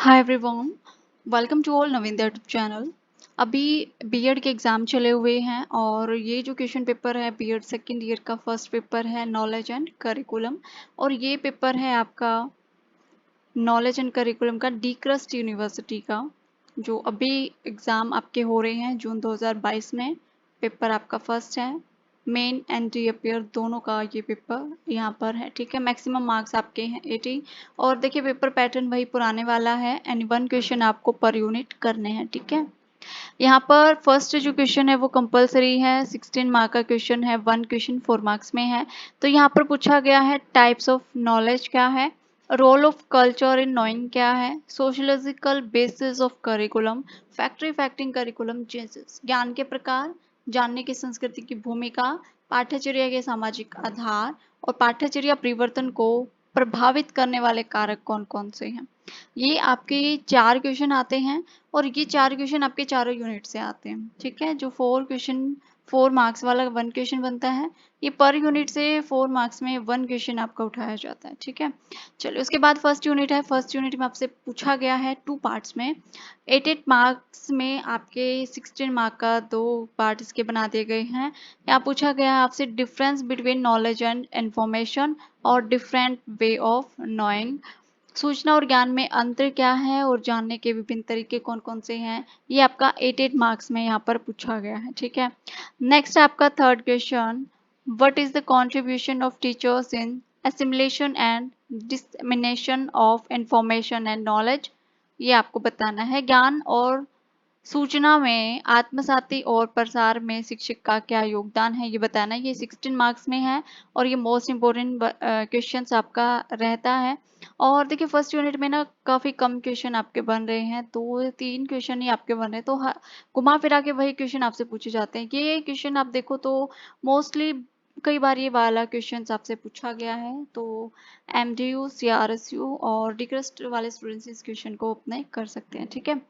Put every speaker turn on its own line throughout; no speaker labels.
Hi everyone, welcome to all Naveen YouTube channel. अभी BEd के exam चले हुए हैं और ये जो क्वेश्चन पेपर है बीएड सेकेंड ईयर का फर्स्ट पेपर है नॉलेज एंड करिकुलम। और ये पेपर है आपका नॉलेज एंड करिकुलम का डी क्रस्ट यूनिवर्सिटी का, जो अभी एग्ज़ाम आपके हो रहे हैं जून 2022 में। पेपर आपका फर्स्ट है, मेन एंड डी अपियर दोनों का ये पेपर यहाँ पर है। ठीक है, मैक्सिमम मार्क्स आपके हैं 80। और देखिए पेपर पैटर्न वही पुराने वाला है एंड 1 क्वेश्चन आपको पर यूनिट करने हैं। ठीक है, यहाँ पर फर्स्ट जो क्वेश्चन है वो कंपलसरी है, 16 मार्क का क्वेश्चन है, 1 क्वेश्चन 4 मार्क्स में है। तो यहाँ पर पूछा गया है टाइप्स ऑफ नॉलेज क्या है, role of culture in knowing क्या है, sociological basis of curriculum, factors affecting curriculum changes, ज्ञान के प्रकार, जानने की संस्कृति की भूमिका, पाठ्यचर्या के सामाजिक आधार और पाठ्यचर्या परिवर्तन को प्रभावित करने वाले कारक कौन कौन से हैं। ये आपके 4 क्वेश्चन आते हैं और ये 4 क्वेश्चन आपके चारों यूनिट से आते हैं। ठीक है, जो 4 मार्क्स वाला 1 क्वेश्चन बनता है, ये पर यूनिट से 4 मार्क्स में 1 क्वेश्चन आपका उठाया जाता है। ठीक है, चलिए उसके बाद फर्स्ट यूनिट है। फर्स्ट यूनिट में आपसे पूछा गया है 2 पार्ट्स में, 8 मार्क्स में आपके 16 मार्क का 2 पार्ट इसके बना दिए गए हैं। यहाँ पूछा गया है आपसे difference between knowledge and information और डिफरेंट वे ऑफ नोइंग, सूचना और ज्ञान में अंतर क्या है और जानने के विभिन्न तरीके कौन कौन से हैं। ये आपका 8 मार्क्स में यहाँ पर पूछा गया है। ठीक है, नेक्स्ट आपका third question, what is the contribution of teachers in assimilation and dissemination of information and knowledge, ये आपको बताना है। ज्ञान और सूचना में आत्मसाती और प्रसार में शिक्षक का क्या योगदान है, ये बताना है। ये 16 मार्क्स में है और ये मोस्ट इम्पोर्टेंट क्वेश्चंस आपका रहता है। और देखिए फर्स्ट यूनिट में ना काफ़ी कम क्वेश्चन आपके बन रहे हैं, 2-3 क्वेश्चन ही आपके बन रहे हैं, तो घुमा फिरा के वही क्वेश्चन आपसे पूछे जाते हैं। ये क्वेश्चन आप देखो तो मोस्टली कई बार ये वाला क्वेश्चन आपसे पूछा गया है, तो एमडीयू सीआरएसयू और डिक्रस्ट वाले स्टूडेंट्स इस क्वेश्चन को अपने कर सकते हैं। ठीक है,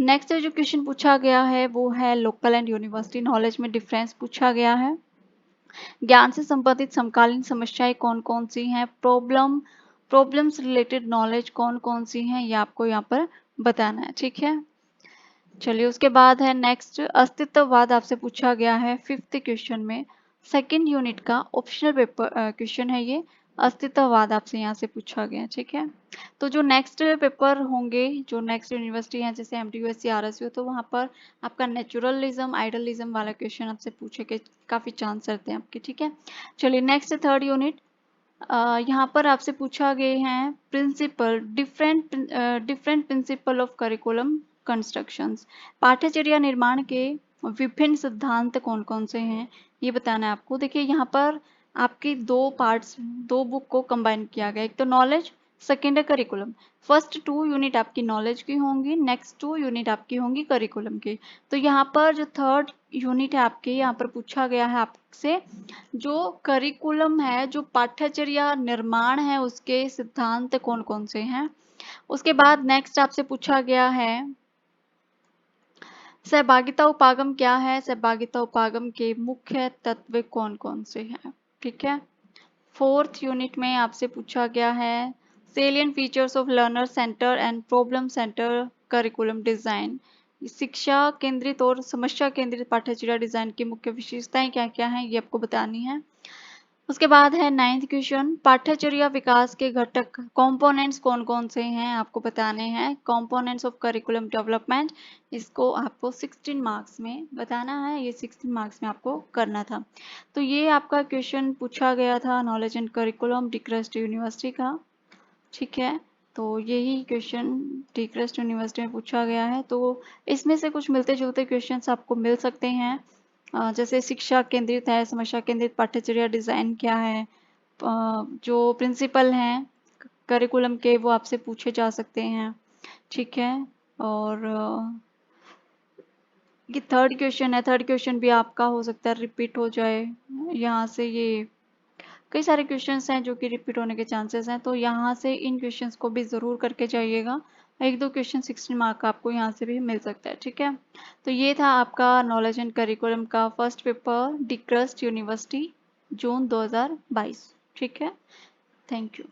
नेक्स्ट जो क्वेश्चन पूछा गया है वो है लोकल एंड यूनिवर्सिटी नॉलेज में डिफरेंस पूछा गया है। ज्ञान से संबंधित समकालीन समस्याएं कौन कौन सी हैं, प्रॉब्लम्स रिलेटेड नॉलेज कौन कौन सी हैं, ये आपको यहाँ पर बताना है। ठीक है, चलिए उसके बाद है नेक्स्ट अस्तित्ववाद आपसे पूछा गया है 5th क्वेश्चन में, सेकंड यूनिट का ऑप्शनल पेपर क्वेश्चन है ये। अस्तित्ववाद आपसे यहाँ से पूछा गया। ठीक है, तो जो नेक्स्ट पेपर होंगे, जो नेक्स्ट यूनिवर्सिटी है जैसे एमटीयू सीआरएसयू, तो वहाँ पर आपका नेचुरलिज्म आइडलिज्म वाला क्वेश्चन आपसे पूछे के काफ़ी चांस रहते हैं आपके। ठीक है, चलिए नेक्स्ट थर्ड यूनिट, यहाँ पर आपसे पूछा गए हैं principal different principle of curriculum constructions, पाठ्यचर्या निर्माण के विभिन्न सिद्धांत कौन कौन से हैं, ये बताना है आपको। देखिए यहाँ पर आपकी 2 पार्ट्स, 2 बुक को कंबाइन किया गया, एक तो नॉलेज, सेकेंड है करिकुलम। फर्स्ट 2 यूनिट आपकी नॉलेज की होंगी, नेक्स्ट 2 यूनिट आपकी होंगी करिकुलम की। तो यहाँ पर जो थर्ड यूनिट है आपके, यहाँ पर पूछा गया है आपसे जो करिकुलम है, जो पाठ्यचर्या निर्माण है, उसके सिद्धांत कौन कौन से हैं। उसके बाद नेक्स्ट आपसे पूछा गया है सहभागिता उपागम क्या है, सहभागिता उपागम के मुख्य तत्व कौन कौन से हैं। ठीक है, फोर्थ यूनिट में आपसे पूछा गया है salient features of learner centre and problem centre curriculum design, शिक्षा केंद्रित और समस्या केंद्रित पाठ्यचर्या डिजाइन की मुख्य विशेषताएं क्या क्या हैं, ये आपको बतानी है। उसके बाद है 9th क्वेश्चन, पाठ्यचर्या विकास के घटक कंपोनेंट्स कौन कौन से हैं, आपको बताने हैं। कंपोनेंट्स ऑफ करिकुलम डेवलपमेंट, इसको आपको 16 मार्क्स में बताना है, ये 16 मार्क्स में आपको करना था। तो ये आपका क्वेश्चन पूछा गया था नॉलेज एंड करिकुलम डिक्रस्ट यूनिवर्सिटी का। ठीक है, तो यही क्वेश्चन डिक्रस्ट यूनिवर्सिटी में पूछा गया है। तो इसमें से कुछ मिलते जुलते क्वेश्चंस आपको मिल सकते हैं, जैसे शिक्षा केंद्रित है, समस्या केंद्रित पाठ्यचर्या डिजाइन क्या है, जो प्रिंसिपल हैं करिकुलम के वो आपसे पूछे जा सकते हैं। ठीक है, और ये थर्ड क्वेश्चन है, थर्ड क्वेश्चन भी आपका हो सकता है रिपीट हो जाए। यहाँ से ये कई सारे क्वेश्चंस हैं जो कि रिपीट होने के चांसेस हैं, तो यहाँ से इन क्वेश्चंस को भी ज़रूर करके जाइएगा। 1-2 क्वेश्चन 16 मार्क का आपको यहाँ से भी मिल सकता है। ठीक है, तो ये था आपका नॉलेज एंड करिकुलम का फर्स्ट पेपर डिक्रस्ट यूनिवर्सिटी जून 2022। ठीक है, थैंक यू।